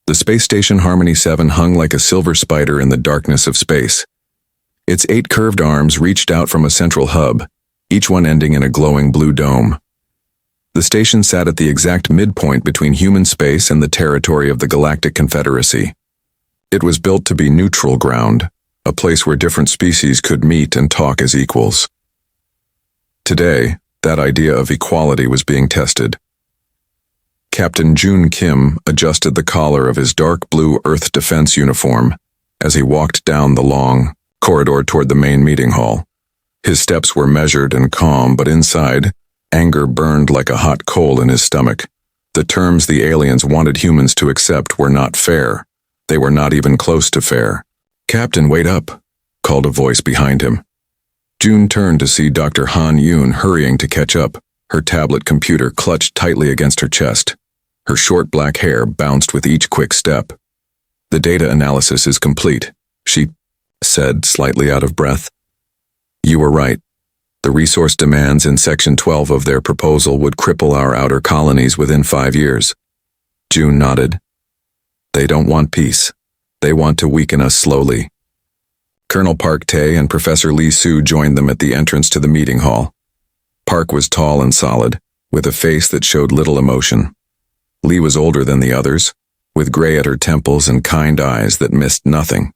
The space station Harmony 7 hung like a silver spider in the darkness of space. Its 8 curved arms reached out from a central hub, each one ending in a glowing blue dome. The station sat at the exact midpoint between human space and the territory of the Galactic Confederacy. It was built to be neutral ground, a place where different species could meet and talk as equals. Today, that idea of equality was being tested. Captain Jun Kim adjusted the collar of his dark blue Earth defense uniform as he walked down the long corridor toward the main meeting hall. His steps were measured and calm, but inside, anger burned like a hot coal in his stomach. The terms the aliens wanted humans to accept were not fair. They were not even close to fair. "Captain, wait up," called a voice behind him. June turned to see Dr. Han Yoon hurrying to catch up, her tablet computer clutched tightly against her chest. Her short black hair bounced with each quick step. "The data analysis is complete," she said, slightly out of breath. "You were right. The resource demands in Section 12 of their proposal would cripple our outer colonies within 5 years. June nodded. "They don't want peace. They want to weaken us slowly." Colonel Park Tae and Professor Lee Soo joined them at the entrance to the meeting hall. Park was tall and solid, with a face that showed little emotion. Lee was older than the others, with gray at her temples and kind eyes that missed nothing.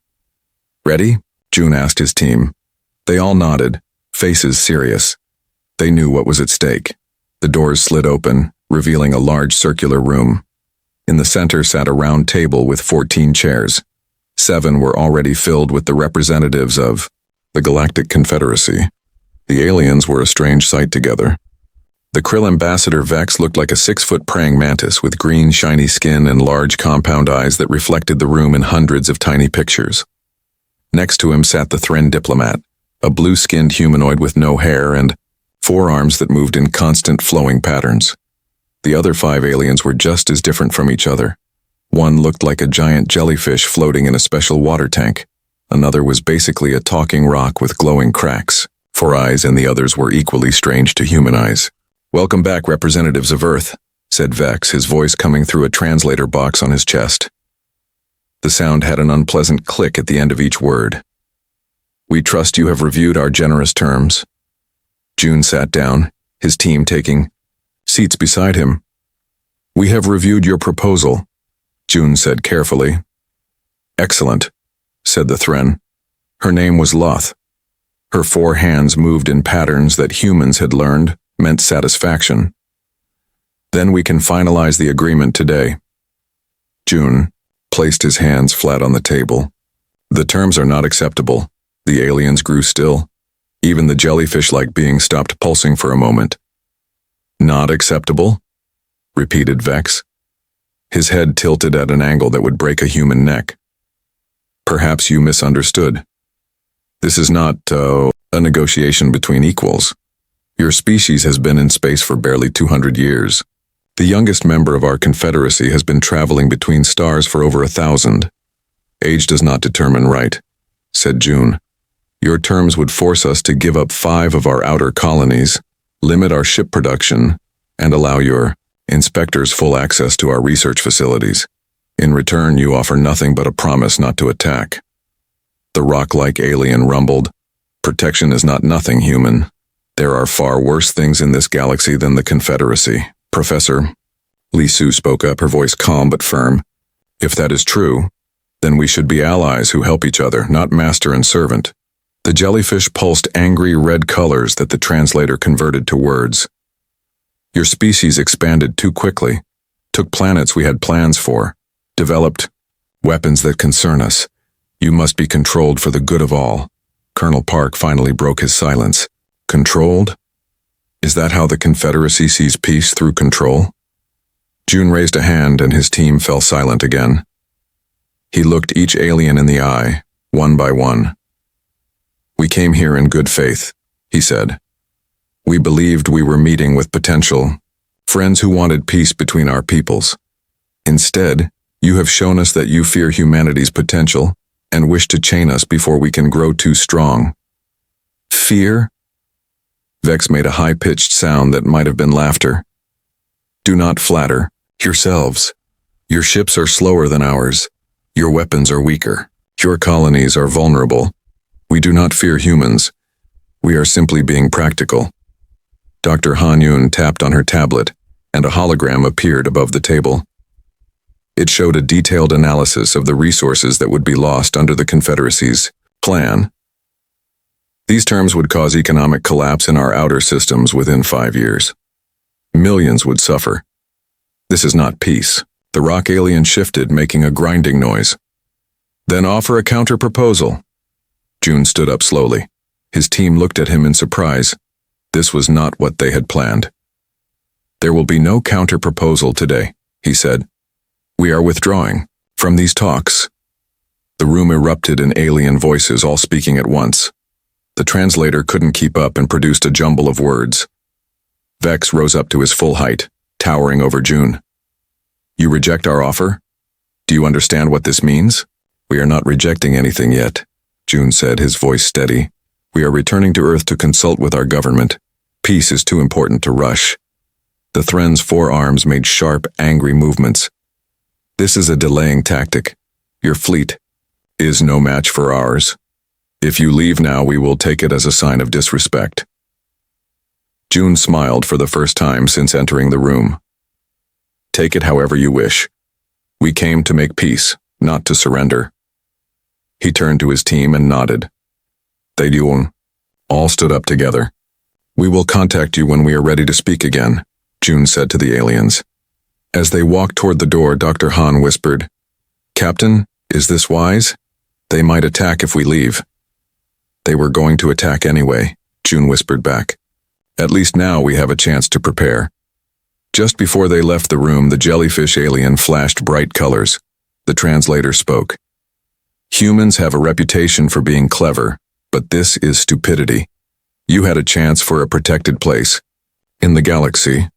"Ready?" June asked his team. They all nodded, faces serious. They knew what was at stake. The doors slid open, revealing a large circular room. In the center sat a round table with 14 chairs. 7 were already filled with the representatives of the Galactic Confederacy. The aliens were a strange sight together. The Krill ambassador Vex looked like a 6-foot praying mantis with green, shiny skin and large compound eyes that reflected the room in hundreds of tiny pictures. Next to him sat the Thren diplomat, a blue-skinned humanoid with no hair and 4 arms that moved in constant flowing patterns. The other 5 aliens were just as different from each other. One looked like a giant jellyfish floating in a special water tank. Another was basically a talking rock with glowing cracks, 4 eyes, and the others were equally strange to human eyes. "Welcome back, representatives of Earth," said Vex, his voice coming through a translator box on his chest. The sound had an unpleasant click at the end of each word. "We trust you have reviewed our generous terms." June sat down, his team taking seats beside him. "We have reviewed your proposal," June said carefully. "Excellent," said the Thren. Her name was Loth. Her 4 hands moved in patterns that humans had learned meant satisfaction. "Then we can finalize the agreement today." June placed his hands flat on the table. "The terms are not acceptable." The aliens grew still. Even the jellyfish-like being stopped pulsing for a moment. "Not acceptable?" repeated Vex. His head tilted at an angle that would break a human neck. "Perhaps you misunderstood. This is not a negotiation between equals. Your species has been in space for barely 200 years. The youngest member of our confederacy has been traveling between stars for over 1,000. Age does not determine right," said June. "Your terms would force us to give up 5 of our outer colonies, limit our ship production, and allow your inspectors full access to our research facilities. In return, you offer nothing but a promise not to attack." The rock-like alien rumbled. "Protection is not nothing, human. There are far worse things in this galaxy than the Confederacy, Professor." Lee Soo spoke up, her voice calm but firm. "If that is true, then we should be allies who help each other, not master and servant." The jellyfish pulsed angry red colors that the translator converted to words. "Your species expanded too quickly, took planets we had plans for, developed weapons that concern us. You must be controlled for the good of all." Colonel Park finally broke his silence. "Controlled? Is that how the Confederacy sees peace, through control?" June raised a hand and his team fell silent again. He looked each alien in the eye, one by one. "We came here in good faith," he said. "We believed we were meeting with potential friends who wanted peace between our peoples. Instead, you have shown us that you fear humanity's potential and wish to chain us before we can grow too strong." "Fear?" Vex made a high-pitched sound that might have been laughter. "Do not flatter yourselves. Your ships are slower than ours. Your weapons are weaker. Your colonies are vulnerable. We do not fear humans. We are simply being practical. Dr. Han Yun tapped on her tablet, and a hologram appeared above the table. It showed a detailed analysis of the resources that would be lost under the Confederacy's plan. These terms would cause economic collapse in our outer systems within 5 years. Millions would suffer. This is not peace. The rock alien shifted, making a grinding noise. Then offer a counter-proposal. June stood up slowly. His team looked at him in surprise. This was not what they had planned. There will be no counter-proposal today, he said. We are withdrawing from these talks. The room erupted in alien voices, all speaking at once. The translator couldn't keep up and produced a jumble of words. Vex rose up to his full height, towering over June. You reject our offer? Do you understand what this means? We are not rejecting anything yet, June said, his voice steady. We are returning to Earth to consult with our government. Peace is too important to rush. The Thren's forearms made sharp, angry movements. This is a delaying tactic. Your fleet is no match for ours. If you leave now, we will take it as a sign of disrespect. June smiled for the first time since entering the room. Take it however you wish. We came to make peace, not to surrender. He turned to his team and nodded. They Yuong. All stood up together. We will contact you when we are ready to speak again, June said to the aliens. As they walked toward the door, Dr. Han whispered, Captain, is this wise? They might attack if we leave. They were going to attack anyway, June whispered back. At least now we have a chance to prepare. Just before they left the room, the jellyfish alien flashed bright colors. The translator spoke. Humans have a reputation for being clever, but this is stupidity. You had a chance for a protected place in the galaxy.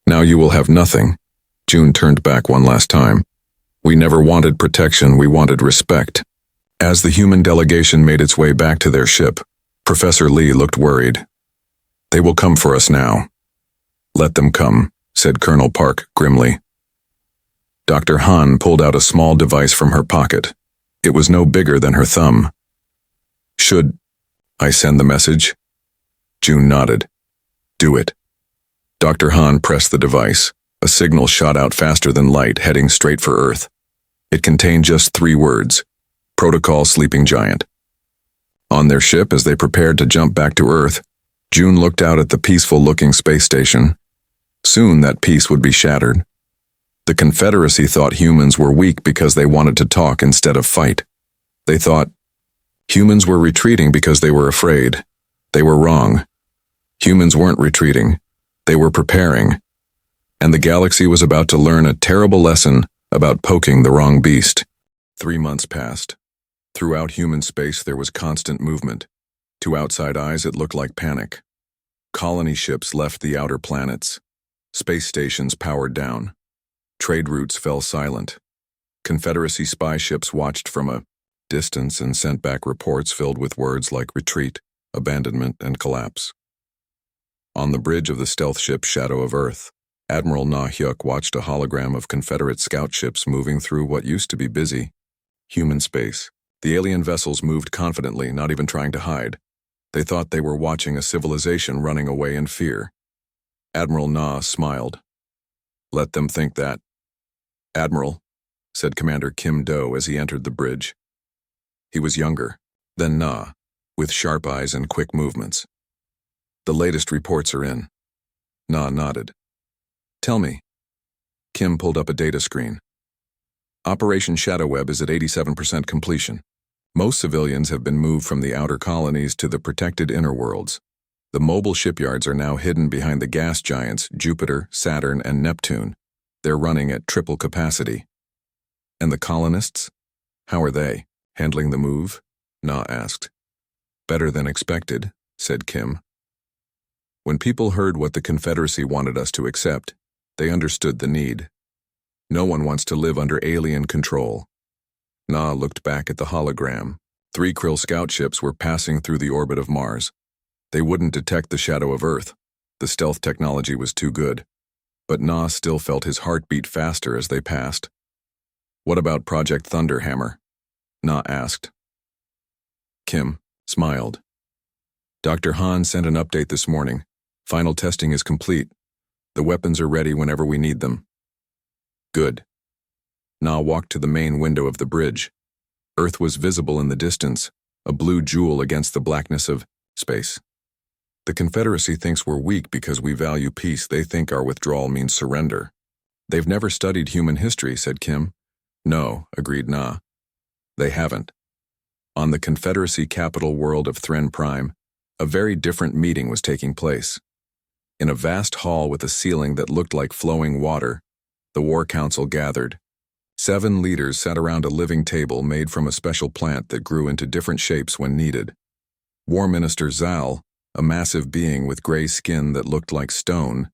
Now you will have nothing. June turned back one last time. We never wanted protection, we wanted respect. As the human delegation made its way back to their ship, Professor Lee looked worried. They will come for us now. Let them come, said Colonel Park grimly. Dr. Han pulled out a small device from her pocket. It was no bigger than her thumb. Should I send the message? June nodded. Do it. Dr. Han pressed the device. A signal shot out faster than light, heading straight for Earth. It contained just 3 words. Protocol Sleeping Giant. On their ship, as they prepared to jump back to Earth, June looked out at the peaceful-looking space station. Soon that peace would be shattered. The Confederacy thought humans were weak because they wanted to talk instead of fight. They thought humans were retreating because they were afraid. They were wrong. Humans weren't retreating. They were preparing. And the galaxy was about to learn a terrible lesson about poking the wrong beast. 3 months passed. Throughout human space there was constant movement. To outside eyes it looked like panic. Colony ships left the outer planets. Space stations powered down. Trade routes fell silent. Confederacy spy ships watched from a distance and sent back reports filled with words like retreat, abandonment, and collapse. On the bridge of the stealth ship Shadow of Earth, Admiral Na Hyuk watched a hologram of Confederate scout ships moving through what used to be busy human space. The alien vessels moved confidently, not even trying to hide. They thought they were watching a civilization running away in fear. Admiral Na smiled. Let them think that. Admiral, said Commander Kim Do as he entered the bridge. He was younger than Na, with sharp eyes and quick movements. The latest reports are in. Na nodded. Tell me. Kim pulled up a data screen. Operation Shadowweb is at 87% completion. Most civilians have been moved from the outer colonies to the protected inner worlds. The mobile shipyards are now hidden behind the gas giants Jupiter, Saturn, and Neptune. They're running at triple capacity. And the colonists? How are they handling the move? Na asked. Better than expected, said Kim. When people heard what the Confederacy wanted us to accept, they understood the need. No one wants to live under alien control. Na looked back at the hologram. 3 Krill scout ships were passing through the orbit of Mars. They wouldn't detect the Shadow of Earth. The stealth technology was too good. But Na still felt his heart beat faster as they passed. What about Project Thunderhammer? Na asked. Kim smiled. Dr. Han sent an update this morning. Final testing is complete. The weapons are ready whenever we need them. Good. Na walked to the main window of the bridge. Earth was visible in the distance, a blue jewel against the blackness of space. The Confederacy thinks we're weak because we value peace. They think our withdrawal means surrender. They've never studied human history, said Kim. No, agreed Na. They haven't. On the Confederacy capital world of Thren Prime, a very different meeting was taking place. In a vast hall with a ceiling that looked like flowing water, the War Council gathered. 7 leaders sat around a living table made from a special plant that grew into different shapes when needed. War Minister Zal, a massive being with gray skin that looked like stone,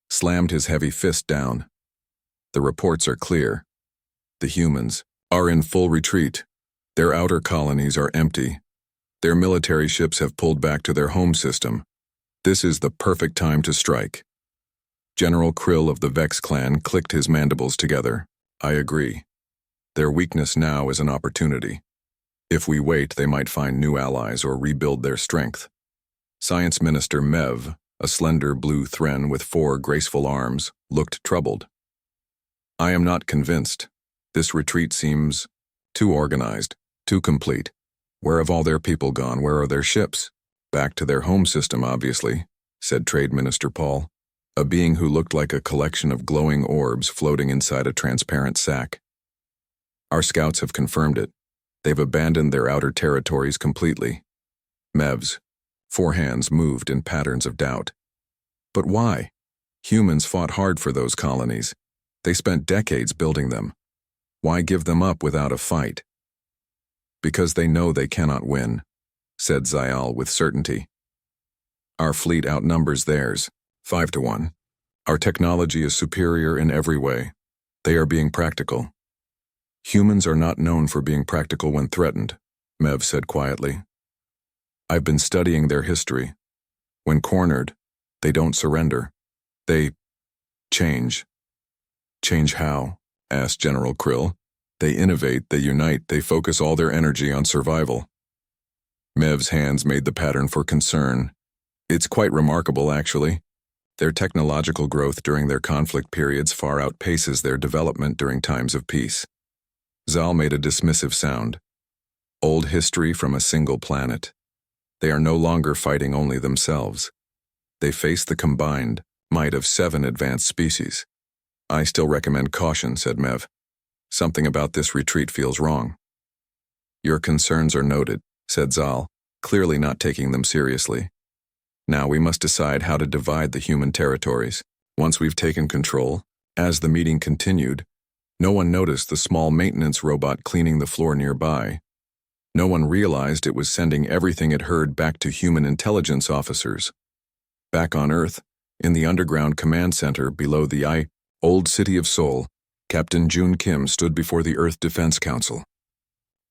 slammed his heavy fist down. The reports are clear. The humans are in full retreat. Their outer colonies are empty. Their military ships have pulled back to their home system. This is the perfect time to strike. General Krill of the Vex clan clicked his mandibles together. I agree. Their weakness now is an opportunity. If we wait, they might find new allies or rebuild their strength. Science Minister Mev, a slender blue Thren with 4 graceful arms, looked troubled. I am not convinced. This retreat seems too organized, too complete. Where have all their people gone? Where are their ships? Back to their home system, obviously, said Trade Minister Paul, a being who looked like a collection of glowing orbs floating inside a transparent sack. Our scouts have confirmed it. They've abandoned their outer territories completely. Mev's 4 hands moved in patterns of doubt. But why? Humans fought hard for those colonies. They spent decades building them. Why give them up without a fight? Because they know they cannot win, said Zayal with certainty. Our fleet outnumbers theirs, 5-1. Our technology is superior in every way. They are being practical. Humans are not known for being practical when threatened, Mev said quietly. I've been studying their history. When cornered, they don't surrender. They change. Change how? Asked General Krill. They innovate, they unite, they focus all their energy on survival. Mev's hands made the pattern for concern. It's quite remarkable, actually. Their technological growth during their conflict periods far outpaces their development during times of peace. Zal made a dismissive sound. Old history from a single planet. They are no longer fighting only themselves. They face the combined might of 7 advanced species. I still recommend caution, said Mev. Something about this retreat feels wrong. Your concerns are noted, said Zal, clearly not taking them seriously. Now we must decide how to divide the human territories. Once we've taken control, as the meeting continued, no one noticed the small maintenance robot cleaning the floor nearby. No one realized it was sending everything it heard back to human intelligence officers. Back on Earth, in the underground command center below the old city of Seoul, Captain Jun Kim stood before the Earth Defense Council.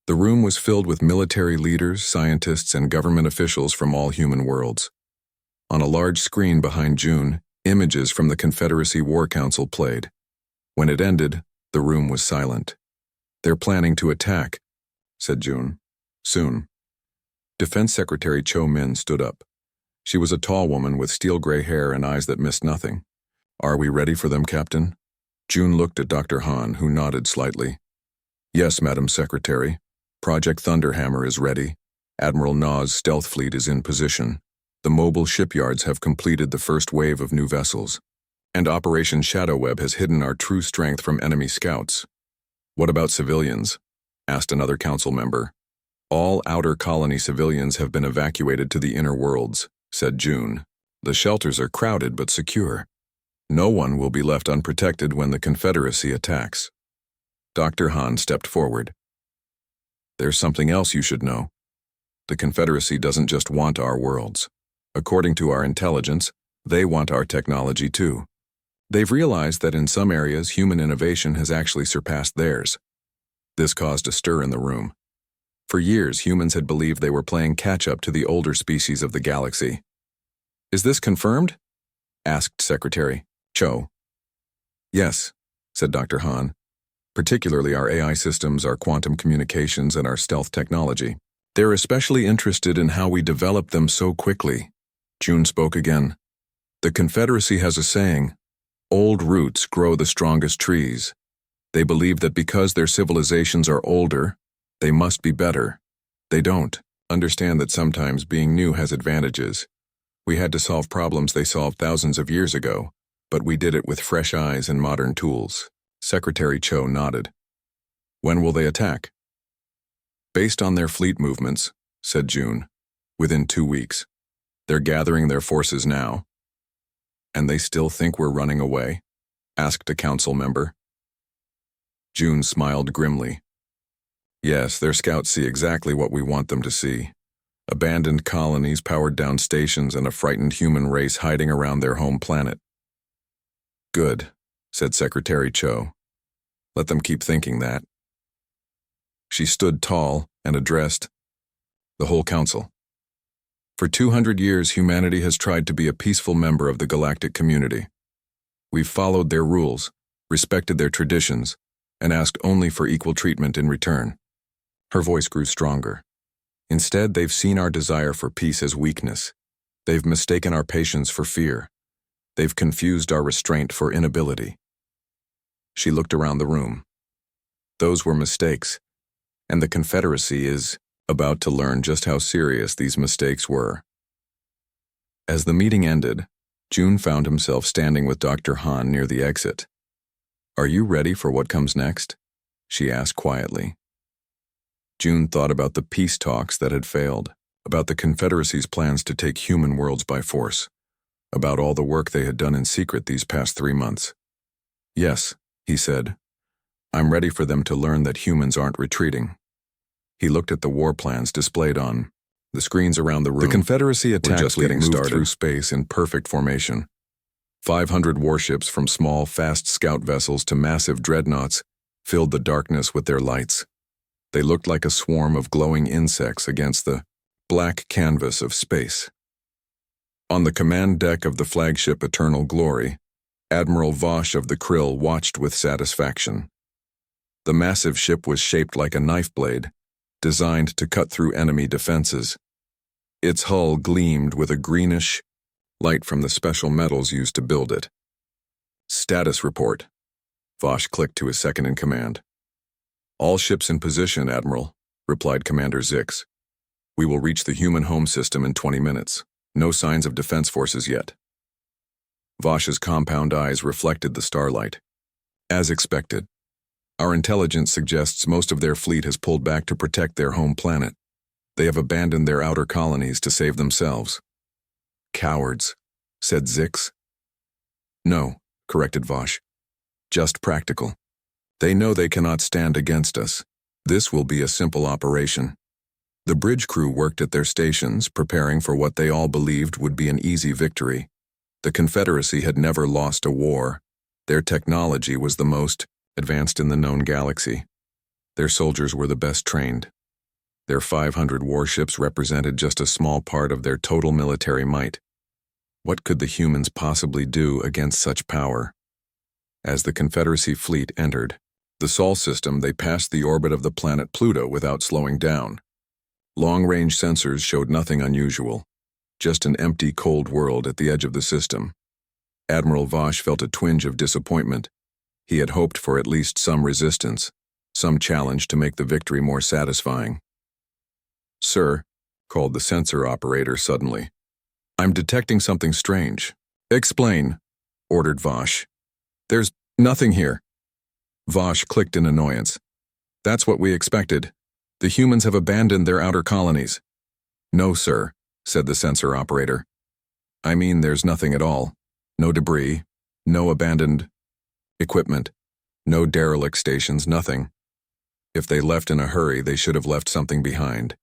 The room was filled with military leaders, scientists, and government officials from all human worlds. On a large screen behind Jun, images from the Confederacy War Council played. When it ended, the room was silent. They're planning to attack, said Jun. Soon. Defense Secretary Cho Min stood up. She was a tall woman with steel gray hair and eyes that missed nothing. Are we ready for them, Captain? Jun looked at Dr. Han, who nodded slightly. Yes, Madam Secretary. Project Thunderhammer is ready. Admiral Na's stealth fleet is in position. The mobile shipyards have completed the first wave of new vessels. And Operation Shadowweb has hidden our true strength from enemy scouts. What about civilians? Asked another council member. All outer colony civilians have been evacuated to the inner worlds, said Jun. The shelters are crowded but secure. No one will be left unprotected when the Confederacy attacks. Dr. Han stepped forward. There's something else you should know. The Confederacy doesn't just want our worlds. According to our intelligence, they want our technology too. They've realized that in some areas human innovation has actually surpassed theirs. This caused a stir in the room. For years, humans had believed they were playing catch-up to the older species of the galaxy. Is this confirmed? Asked Secretary Cho. Yes, said Dr. Han. particularly our AI systems, our quantum communications, and our stealth technology. They're especially interested in how we develop them so quickly. June spoke again. The Confederacy has a saying, "Old roots grow the strongest trees." They believe that because their civilizations are older, they must be better. They don't understand that sometimes being new has advantages. We had to solve problems they solved thousands of years ago, but we did it with fresh eyes and modern tools. Secretary Cho nodded. When will they attack? Based on their fleet movements, said June, within 2 weeks. They're gathering their forces now. And they still think we're running away? Asked a council member. June smiled grimly. Yes, their scouts see exactly what we want them to see. Abandoned colonies, powered-down stations, and a frightened human race hiding around their home planet. Good, said Secretary Cho. Let them keep thinking that. She stood tall and addressed the whole council. For 200 years, humanity has tried to be a peaceful member of the galactic community. We've followed their rules, respected their traditions, and asked only for equal treatment in return. Her voice grew stronger. Instead, they've seen our desire for peace as weakness. They've mistaken our patience for fear. They've confused our restraint for inability. She looked around the room. Those were mistakes, and the Confederacy is about to learn just how serious these mistakes were. As the meeting ended, June found himself standing with Dr. Han near the exit. Are you ready for what comes next? She asked quietly. June thought about the peace talks that had failed, about the Confederacy's plans to take human worlds by force, about all the work they had done in secret these past 3 months. Yes, he said. I'm ready for them to learn that humans aren't retreating. He looked at the war plans displayed on the screens around the room. The Confederacy attacks getting moved through space in perfect formation. 500 warships from small, fast scout vessels to massive dreadnoughts filled the darkness with their lights. They looked like a swarm of glowing insects against the black canvas of space. On the command deck of the flagship Eternal Glory, Admiral Vosh of the Krill watched with satisfaction. The massive ship was shaped like a knife blade, designed to cut through enemy defenses. Its hull gleamed with a greenish light from the special metals used to build it. Status report. Vosh clicked to his second-in-command. All ships in position, Admiral, replied Commander Zix. We will reach the human home system in 20 minutes. No signs of defense forces yet. Vosh's compound eyes reflected the starlight. As expected. Our intelligence suggests most of their fleet has pulled back to protect their home planet. They have abandoned their outer colonies to save themselves. Cowards, said Zix. No, corrected Vosh. Just practical. They know they cannot stand against us. This will be a simple operation. The bridge crew worked at their stations, preparing for what they all believed would be an easy victory. The Confederacy had never lost a war. Their technology was the most advanced in the known galaxy. Their soldiers were the best trained. Their 500 warships represented just a small part of their total military might. What could the humans possibly do against such power? As the Confederacy fleet entered the Sol system, they passed the orbit of the planet Pluto without slowing down. Long-range sensors showed nothing unusual, just an empty, cold world at the edge of the system. Admiral Vosh felt a twinge of disappointment. He had hoped for at least some resistance, some challenge to make the victory more satisfying. Sir, called the sensor operator suddenly. I'm detecting something strange. Explain, ordered Vosh. There's nothing here. Vosh clicked in annoyance. That's what we expected. The humans have abandoned their outer colonies. No, sir, said the sensor operator. I mean, there's nothing at all. No debris, no abandoned equipment, no derelict stations, nothing. If they left in a hurry, they should have left something behind.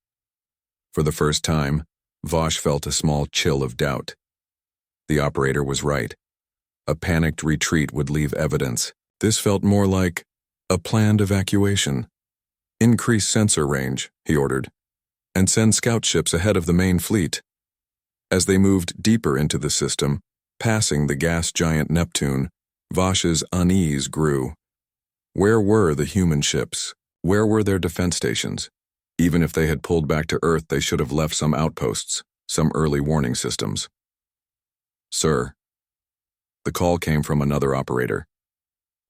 For the first time, Vosh felt a small chill of doubt. The operator was right. A panicked retreat would leave evidence. This felt more like a planned evacuation. Increase sensor range, he ordered, and send scout ships ahead of the main fleet. As they moved deeper into the system, passing the gas giant Neptune, Vosh's unease grew. Where were the human ships? Where were their defense stations? Even if they had pulled back to Earth, they should have left some outposts, some early warning systems. Sir. The call came from another operator.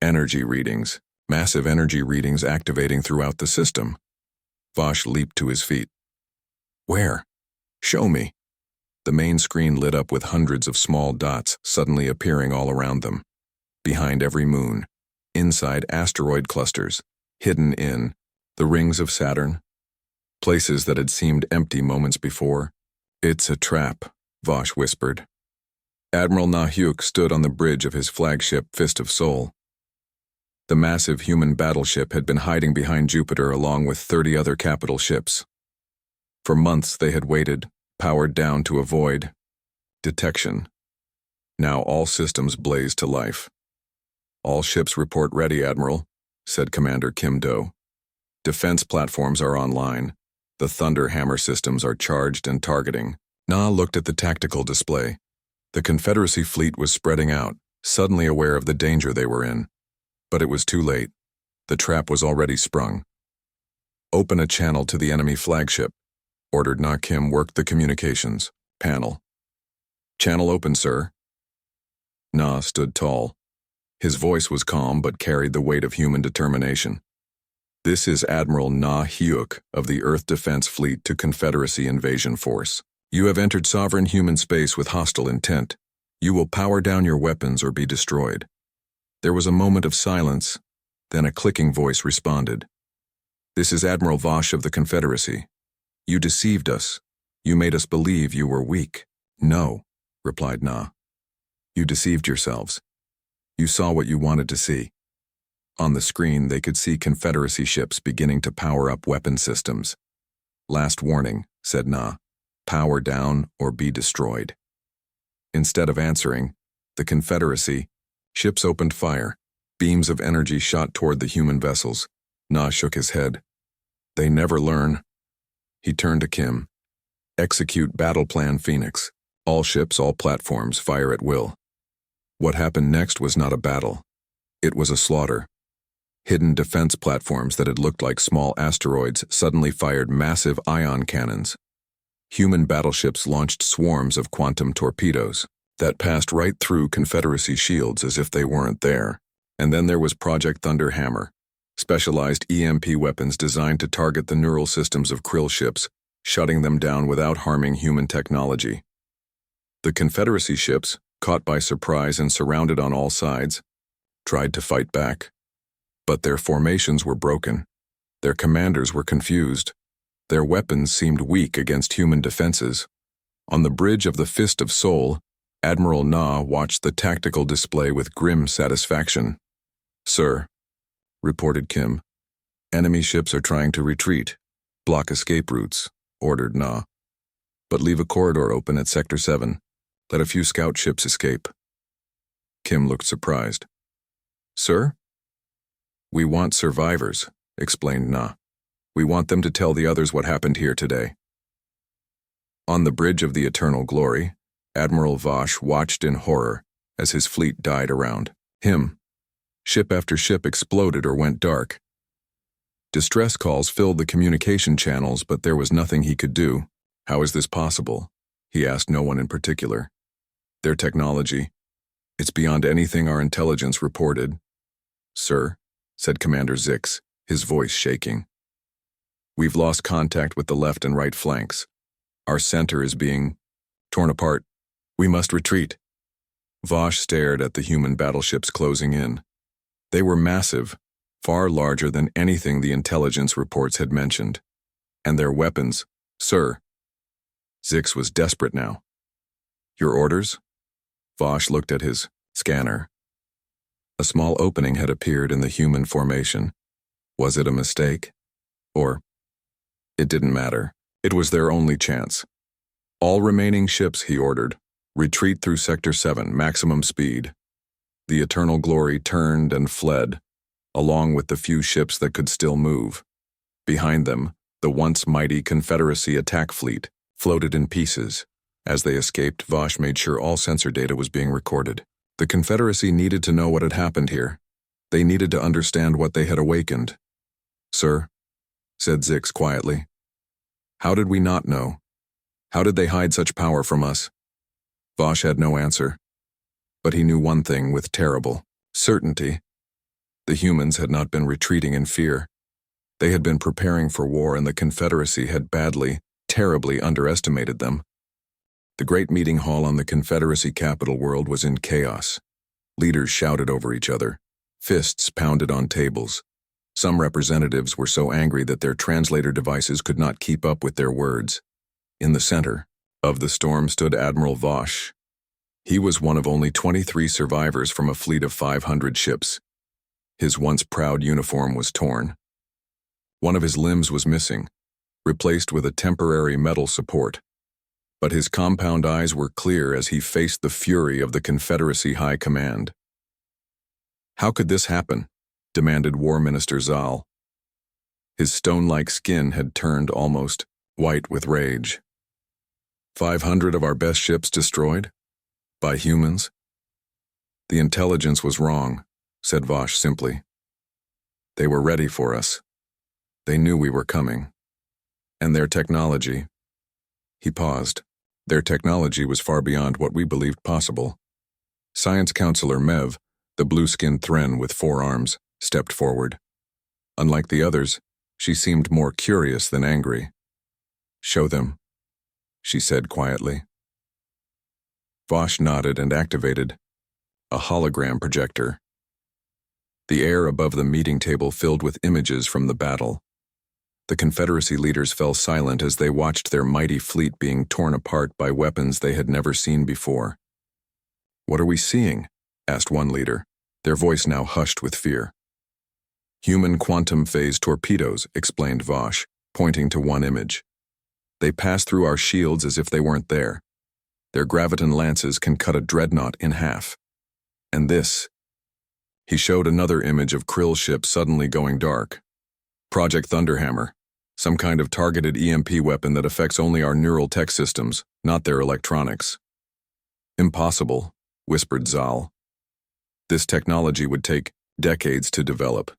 Energy readings. Massive energy readings activating throughout the system. Vosh leaped to his feet. Where? Show me. The main screen lit up with hundreds of small dots suddenly appearing all around them. Behind every moon. Inside asteroid clusters. Hidden in the rings of Saturn. Places that had seemed empty moments before. It's a trap, Vosh whispered. Admiral Na-Hyuk stood on the bridge of his flagship Fist of Sol. The massive human battleship had been hiding behind Jupiter along with 30 other capital ships. For months they had waited, powered down to avoid detection. Now all systems blazed to life. All ships report ready, Admiral, said Commander Kim Do. Defense platforms are online. The Thunder Hammer systems are charged and targeting. Na looked at the tactical display. The Confederacy fleet was spreading out, suddenly aware of the danger they were in. But it was too late. The trap was already sprung. Open a channel to the enemy flagship, ordered Na. Kim. Worked the communications panel. Channel open, sir. Na stood tall. His voice was calm but carried the weight of human determination. This is Admiral Na-Hyuk of the Earth Defense Fleet to Confederacy Invasion Force. You have entered sovereign human space with hostile intent. You will power down your weapons or be destroyed. There was a moment of silence, then a clicking voice responded. This is Admiral Vosh of the Confederacy. You deceived us. You made us believe you were weak. No, replied Na. You deceived yourselves. You saw what you wanted to see. On the screen, they could see Confederacy ships beginning to power up weapon systems. Last warning, said Na. Power down or be destroyed. Instead of answering, the Confederacy ships opened fire. Beams of energy shot toward the human vessels. Na shook his head. They never learn. He turned to Kim. Execute Battle Plan Phoenix. All ships, all platforms, fire at will. What happened next was not a battle. It was a slaughter. Hidden defense platforms that had looked like small asteroids suddenly fired massive ion cannons. Human battleships launched swarms of quantum torpedoes that passed right through Confederacy shields as if they weren't there. And then there was Project Thunder Hammer, specialized EMP weapons designed to target the neural systems of krill ships, shutting them down without harming human technology. The Confederacy ships, caught by surprise and surrounded on all sides, tried to fight back. But their formations were broken. Their commanders were confused. Their weapons seemed weak against human defenses. On the bridge of the Fist of Sol, Admiral Na watched the tactical display with grim satisfaction. Sir, reported Kim, enemy ships are trying to retreat. Block escape routes, ordered Na. But leave a corridor open at Sector 7. Let a few scout ships escape. Kim looked surprised. Sir? We want survivors, explained Na. We want them to tell the others what happened here today. On the bridge of the Eternal Glory, Admiral Vosh watched in horror as his fleet died around him. Ship after ship exploded or went dark. Distress calls filled the communication channels, but there was nothing he could do. How is this possible? He asked no one in particular. Their technology. It's beyond anything our intelligence reported. Sir, said Commander Zix, his voice shaking. We've lost contact with the left and right flanks. Our center is being torn apart. We must retreat. Vosh stared at the human battleships closing in. They were massive, far larger than anything the intelligence reports had mentioned. And their weapons, sir. Zix was desperate now. Your orders? Vosh looked at his scanner. A small opening had appeared in the human formation. Was it a mistake? Or, it didn't matter. It was their only chance. All remaining ships, he ordered. Retreat through Sector 7, maximum speed. The Eternal Glory turned and fled, along with the few ships that could still move. Behind them, the once mighty Confederacy attack fleet floated in pieces. As they escaped, Vosh made sure all sensor data was being recorded. The Confederacy needed to know what had happened here. They needed to understand what they had awakened. "Sir," said Zix quietly, "how did we not know? How did they hide such power from us?" Vosh had no answer, but he knew one thing with terrible certainty. The humans had not been retreating in fear. They had been preparing for war, and the Confederacy had badly, terribly underestimated them. The great meeting hall on the Confederacy capital world was in chaos. Leaders shouted over each other. Fists pounded on tables. Some representatives were so angry that their translator devices could not keep up with their words. In the center of the storm stood Admiral Vosh. He was one of only 23 survivors from a fleet of 500 ships. His once proud uniform was torn. One of his limbs was missing, replaced with a temporary metal support. But his compound eyes were clear as he faced the fury of the Confederacy High Command. "How could this happen?" demanded War Minister Zal. His stone-like skin had turned almost white with rage. 500 of our best ships destroyed? By humans? "The intelligence was wrong," said Vosh simply. "They were ready for us. They knew we were coming. And their technology..." He paused. Their technology was far beyond what we believed possible. Science Counselor Mev, the blue-skinned Thren with 4 arms, stepped forward. Unlike the others, she seemed more curious than angry. "Show them," she said quietly. Vosh nodded and activated a hologram projector. The air above the meeting table filled with images from the battle. The Confederacy leaders fell silent as they watched their mighty fleet being torn apart by weapons they had never seen before. "What are we seeing?" asked one leader, their voice now hushed with fear. "Human quantum phase torpedoes," explained Vosh, pointing to one image. "They pass through our shields as if they weren't there. Their graviton lances can cut a dreadnought in half. And this..." He showed another image of Krill's ship suddenly going dark. "Project Thunderhammer, some kind of targeted EMP weapon that affects only our neural tech systems, not their electronics." "Impossible," whispered Zal. "This technology would take decades to develop."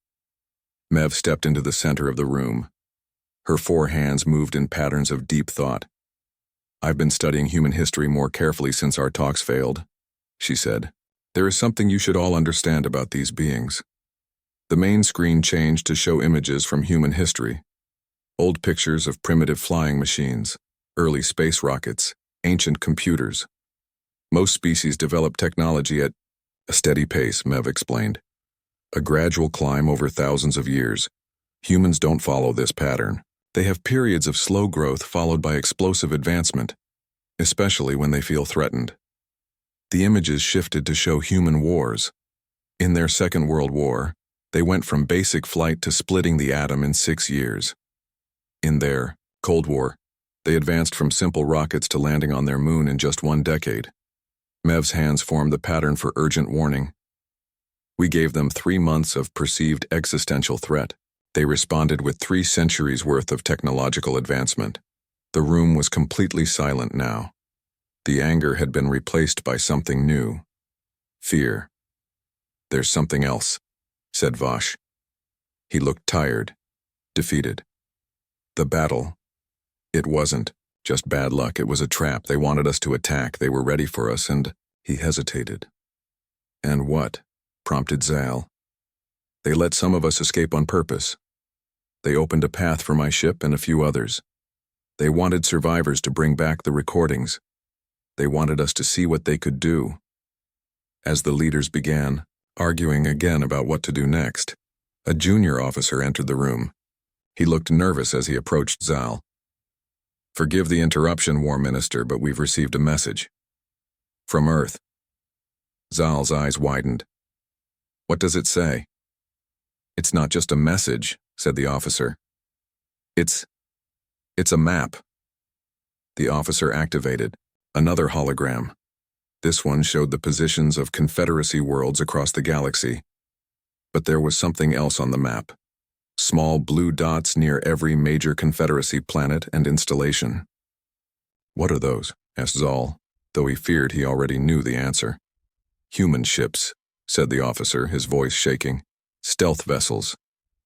Mev stepped into the center of the room. Her 4 hands moved in patterns of deep thought. "I've been studying human history more carefully since our talks failed," she said. "There is something you should all understand about these beings." The main screen changed to show images from human history. Old pictures of primitive flying machines, early space rockets, ancient computers. Most species develop technology at a steady pace, Mev explained. A gradual climb over thousands of years. Humans don't follow this pattern. They have periods of slow growth followed by explosive advancement, especially when they feel threatened. The images shifted to show human wars. In their Second World War, they went from basic flight to splitting the atom in 6 years. In their Cold War, they advanced from simple rockets to landing on their moon in just 1 decade. Mev's hands formed the pattern for urgent warning. We gave them 3 months of perceived existential threat. They responded with 3 centuries worth of technological advancement. The room was completely silent now. The anger had been replaced by something new. Fear. "There's something else," said Vosh. He looked tired, defeated. "The battle. It wasn't just bad luck, it was a trap. They wanted us to attack, they were ready for us, and..." He hesitated. "And what?" prompted Zal. "They let some of us escape on purpose. They opened a path for my ship and a few others. They wanted survivors to bring back the recordings. They wanted us to see what they could do." As the leaders began arguing again about what to do next, a junior officer entered the room. He looked nervous as he approached Zal. "Forgive the interruption, War Minister, but we've received a message. From Earth." Zal's eyes widened. "What does it say?" "It's not just a message," said the officer. It's a map." The officer activated another hologram. This one showed the positions of Confederacy worlds across the galaxy. But there was something else on the map. Small blue dots near every major Confederacy planet and installation. "What are those?" asked Zal, though he feared he already knew the answer. "Human ships," said the officer, his voice shaking. Stealth vessels.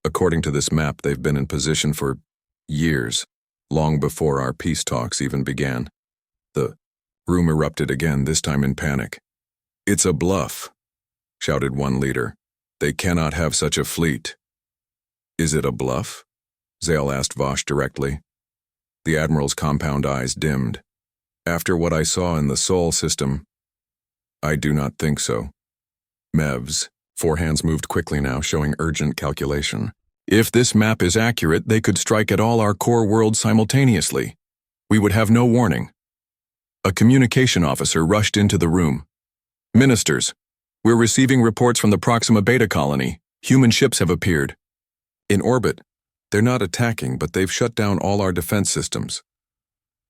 According to this map, they've been in position for years, long before our peace talks even began. The room erupted again, this time in panic. "It's a bluff," shouted one leader. "They cannot have such a fleet." "Is it a bluff?" Zale asked Vosh directly. The Admiral's compound eyes dimmed. "After what I saw in the Sol system, I do not think so." Mevs. Four hands moved quickly now, showing urgent calculation. "If this map is accurate, they could strike at all our core worlds simultaneously. We would have no warning." A communication officer rushed into the room. "Ministers, we're receiving reports from the Proxima Beta colony. Human ships have appeared. In orbit. They're not attacking, but they've shut down all our defense systems."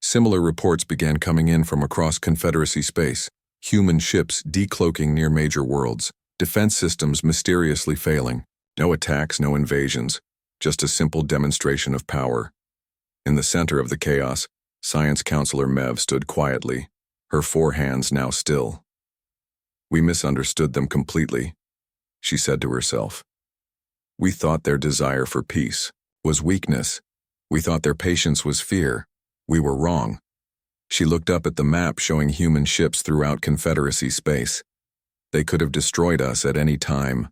Similar reports began coming in from across Confederacy space. Human ships decloaking near major worlds. Defense systems mysteriously failing. No attacks, no invasions. Just a simple demonstration of power. In the center of the chaos, Science Counselor Mev stood quietly, her four hands now still. "We misunderstood them completely," she said to herself. "We thought their desire for peace was weakness. We thought their patience was fear. We were wrong." She looked up at the map showing human ships throughout Confederacy space. They could have destroyed us at any time,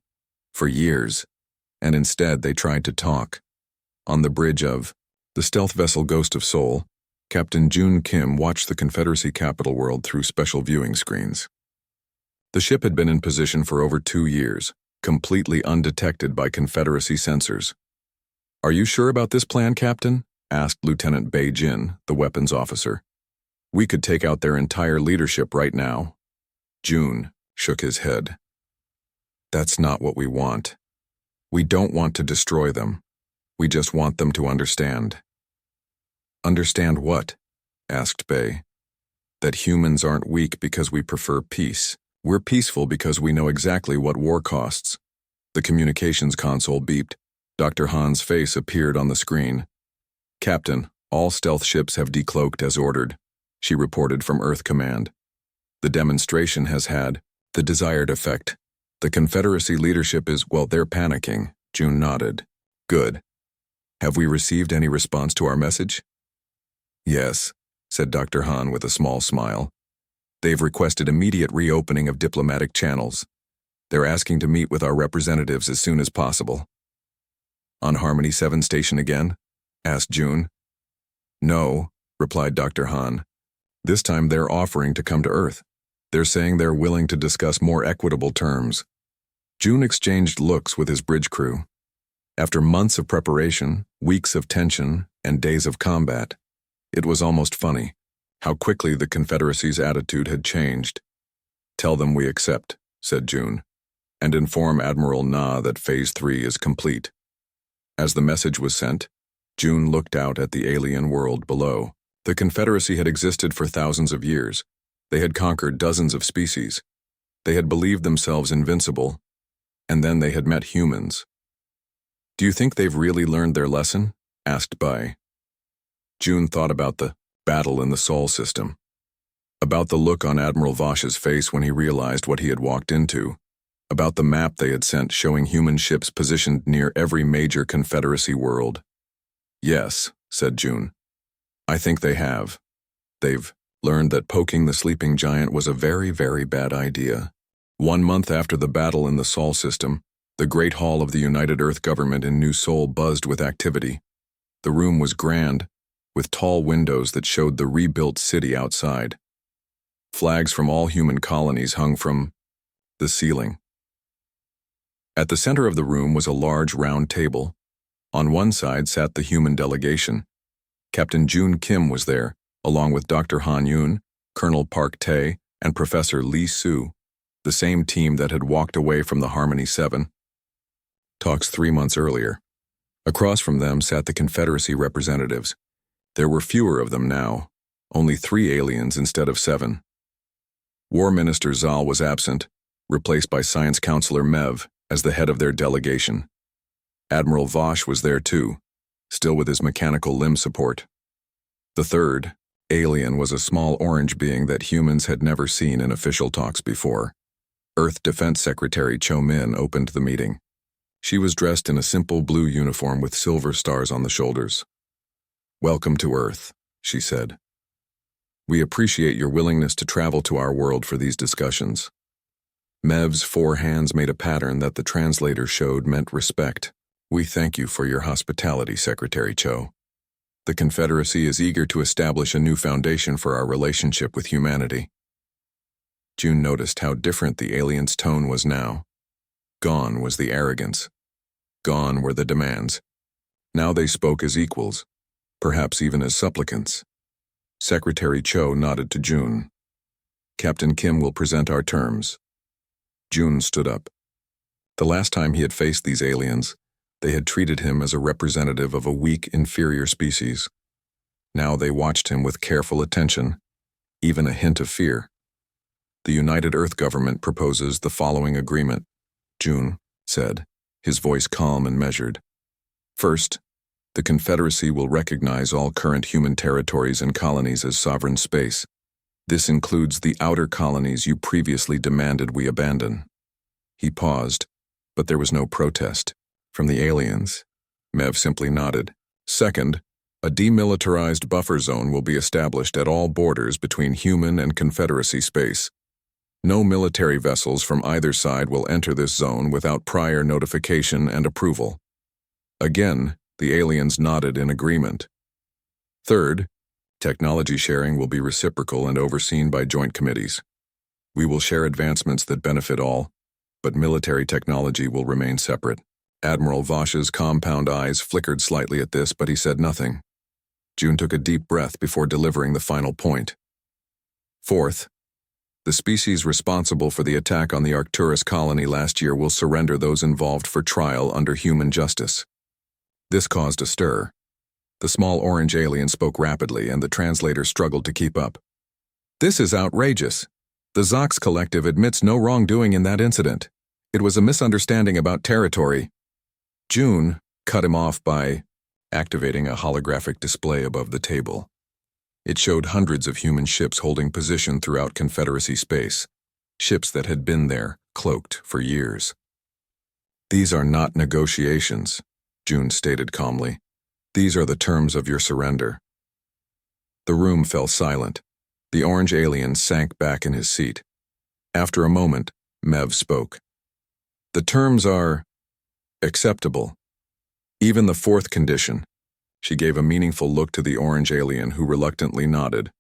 for years, and instead they tried to talk. On the bridge of the stealth vessel Ghost of Sol, Captain June Kim watched the Confederacy capital world through special viewing screens. The ship had been in position for over 2 years, completely undetected by Confederacy sensors. "Are you sure about this plan, Captain?" asked Lieutenant Bei Jin, the weapons officer. "We could take out their entire leadership right now." June shook his head. "That's not what we want. We don't want to destroy them. We just want them to understand." "Understand what?" asked Bei. "That humans aren't weak because we prefer peace. We're peaceful because we know exactly what war costs." The communications console beeped. Dr. Han's face appeared on the screen. "Captain, all stealth ships have decloaked as ordered," she reported from Earth Command. "The demonstration has had the desired effect. The Confederacy leadership is, well, they're panicking." June nodded. "Good. Have we received any response to our message?" "Yes," said Dr. Han with a small smile. "They've requested immediate reopening of diplomatic channels. They're asking to meet with our representatives as soon as possible." "On Harmony 7 station again?" asked June. "No," replied Dr. Han. "This time they're offering to come to Earth. They're saying they're willing to discuss more equitable terms." June exchanged looks with his bridge crew. After months of preparation, weeks of tension, and days of combat, it was almost funny how quickly the Confederacy's attitude had changed. "Tell them we accept," said June, "and inform Admiral Na that Phase 3 is complete." As the message was sent, June looked out at the alien world below. The Confederacy had existed for thousands of years. They had conquered dozens of species. They had believed themselves invincible, and then they had met humans. "Do you think they've really learned their lesson?" asked Bai. June thought about the battle in the Sol system, about the look on Admiral Vosh's face when he realized what he had walked into, about the map they had sent showing human ships positioned near every major Confederacy world. "Yes," said June. "I think they have. They've learned that poking the sleeping giant was a very, very bad idea." 1 month after the battle in the Sol system, the Great Hall of the United Earth Government in New Sol buzzed with activity. The room was grand, with tall windows that showed the rebuilt city outside. Flags from all human colonies hung from the ceiling. At the center of the room was a large round table. On one side sat the human delegation. Captain June Kim was there, along with Dr. Han Yun, Colonel Park Tae, and Professor Lee Su, the same team that had walked away from the Harmony 7 talks 3 months earlier. Across from them sat the Confederacy representatives. There were fewer of them now, only 3 aliens instead of 7. War Minister Zal was absent, replaced by Science Counselor Mev as the head of their delegation. Admiral Vosh was there too, still with his mechanical limb support. The third alien was a small orange being that humans had never seen in official talks before. Earth Defense Secretary Cho Min opened the meeting. She was dressed in a simple blue uniform with silver stars on the shoulders. "Welcome to Earth," she said. "We appreciate your willingness to travel to our world for these discussions." Mev's 4 hands made a pattern that the translator showed meant respect. "We thank you for your hospitality, Secretary Cho. The Confederacy is eager to establish a new foundation for our relationship with humanity." June noticed how different the alien's tone was now. Gone was the arrogance. Gone were the demands. Now they spoke as equals, perhaps even as supplicants. Secretary Cho nodded to June. "Captain Kim will present our terms." June stood up. The last time he had faced these aliens, they had treated him as a representative of a weak, inferior species. Now they watched him with careful attention, even a hint of fear. "The United Earth government proposes the following agreement," June said, his voice calm and measured. "First, the Confederacy will recognize all current human territories and colonies as sovereign space. This includes the outer colonies you previously demanded we abandon." He paused, but there was no protest from the aliens. Mev simply nodded. "Second, a demilitarized buffer zone will be established at all borders between human and Confederacy space. No military vessels from either side will enter this zone without prior notification and approval." Again, the aliens nodded in agreement. "Third, technology sharing will be reciprocal and overseen by joint committees. We will share advancements that benefit all, but military technology will remain separate." Admiral Vosh's compound eyes flickered slightly at this, but he said nothing. June took a deep breath before delivering the final point. "Fourth, the species responsible for the attack on the Arcturus colony last year will surrender those involved for trial under human justice." This caused a stir. The small orange alien spoke rapidly, and the translator struggled to keep up. "This is outrageous. The Zox Collective admits no wrongdoing in that incident. It was a misunderstanding about territory." June cut him off by activating a holographic display above the table. It showed hundreds of human ships holding position throughout Confederacy space, ships that had been there, cloaked, for years. "These are not negotiations," June stated calmly. "These are the terms of your surrender." The room fell silent. The orange alien sank back in his seat. After a moment, Mev spoke. "The terms are acceptable. Even the 4th condition." She gave a meaningful look to the orange alien, who reluctantly nodded.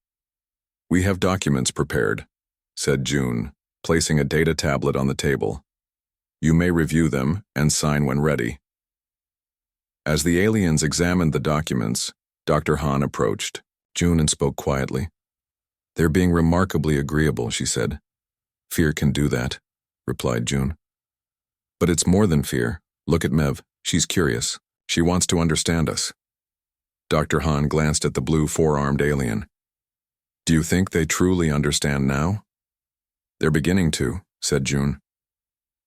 "We have documents prepared," said June, placing a data tablet on the table. "You may review them and sign when ready." As the aliens examined the documents, Dr. Han approached June and spoke quietly. "They're being remarkably agreeable," she said. "Fear can do that," replied June. "But it's more than fear. Look at Mev. She's curious. She wants to understand us." Dr. Han glanced at the blue 4-armed alien. "Do you think they truly understand now?" "They're beginning to," said June.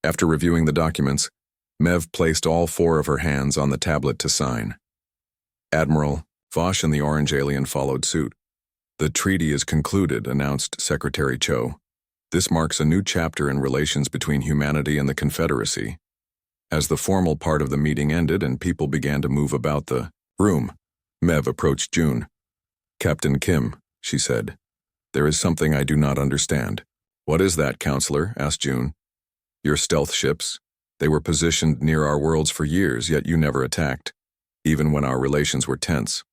After reviewing the documents, Mev placed all 4 of her hands on the tablet to sign. Admiral Vosh and the orange alien followed suit. "The treaty is concluded," announced Secretary Cho. "This marks a new chapter in relations between humanity and the Confederacy." As the formal part of the meeting ended and people began to move about the room, Mev approached June. "Captain Kim," she said, "there is something I do not understand." "What is that, Counselor?" asked June. "Your stealth ships. They were positioned near our worlds for years, yet you never attacked, even when our relations were tense.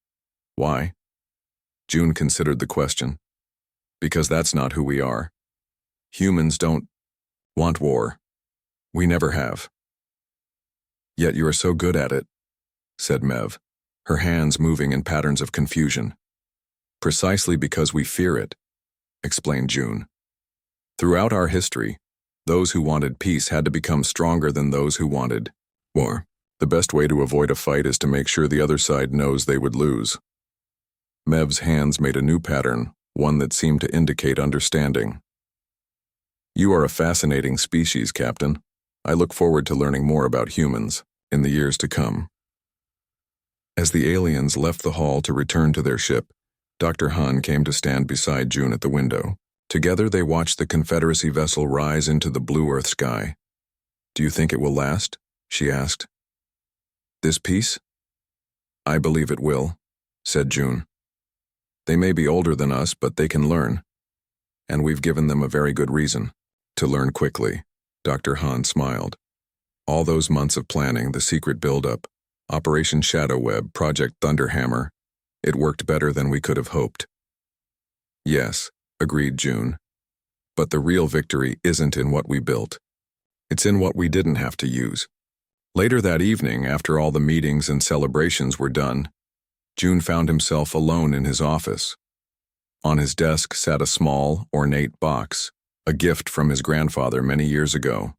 Why?" June considered the question. "Because that's not who we are. Humans don't want war. We never have." "Yet you are so good at it," said Mev, her hands moving in patterns of confusion. "Precisely because we fear it," explained June. "Throughout our history, those who wanted peace had to become stronger than those who wanted war. The best way to avoid a fight is to make sure the other side knows they would lose." Mev's hands made a new pattern, one that seemed to indicate understanding. "You are a fascinating species, Captain. I look forward to learning more about humans in the years to come." As the aliens left the hall to return to their ship, Dr. Han came to stand beside June at the window. Together they watched the Confederacy vessel rise into the blue Earth sky. "Do you think it will last?" she asked. This piece? I believe it will, said June. They may be older than us, but they can learn. And we've given them a very good reason to learn quickly. Dr. Hahn smiled. All those months of planning, the secret buildup, Operation Shadowweb, Project Thunderhammer, it worked better than we could have hoped. Yes, agreed June. But the real victory isn't in what we built. It's in what we didn't have to use. Later that evening, after all the meetings and celebrations were done, June found himself alone in his office. On his desk sat a small, ornate box, a gift from his grandfather many years ago.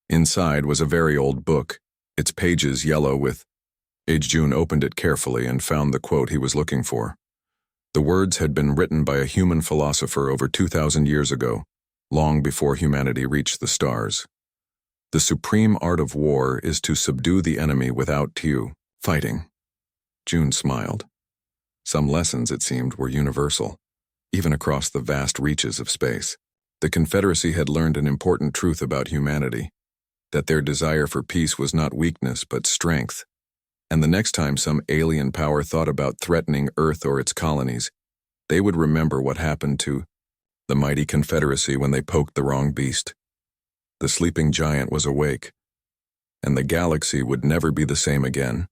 Inside was a very old book, its pages yellow with age. June opened it carefully and found the quote he was looking for. The words had been written by a human philosopher over 2,000 years ago, long before humanity reached the stars. The supreme art of war is to subdue the enemy without fighting. June smiled. Some lessons, it seemed, were universal, even across the vast reaches of space. The Confederacy had learned an important truth about humanity, that their desire for peace was not weakness but strength. And the next time some alien power thought about threatening Earth or its colonies, they would remember what happened to the mighty Confederacy when they poked the wrong beast. The sleeping giant was awake, and the galaxy would never be the same again.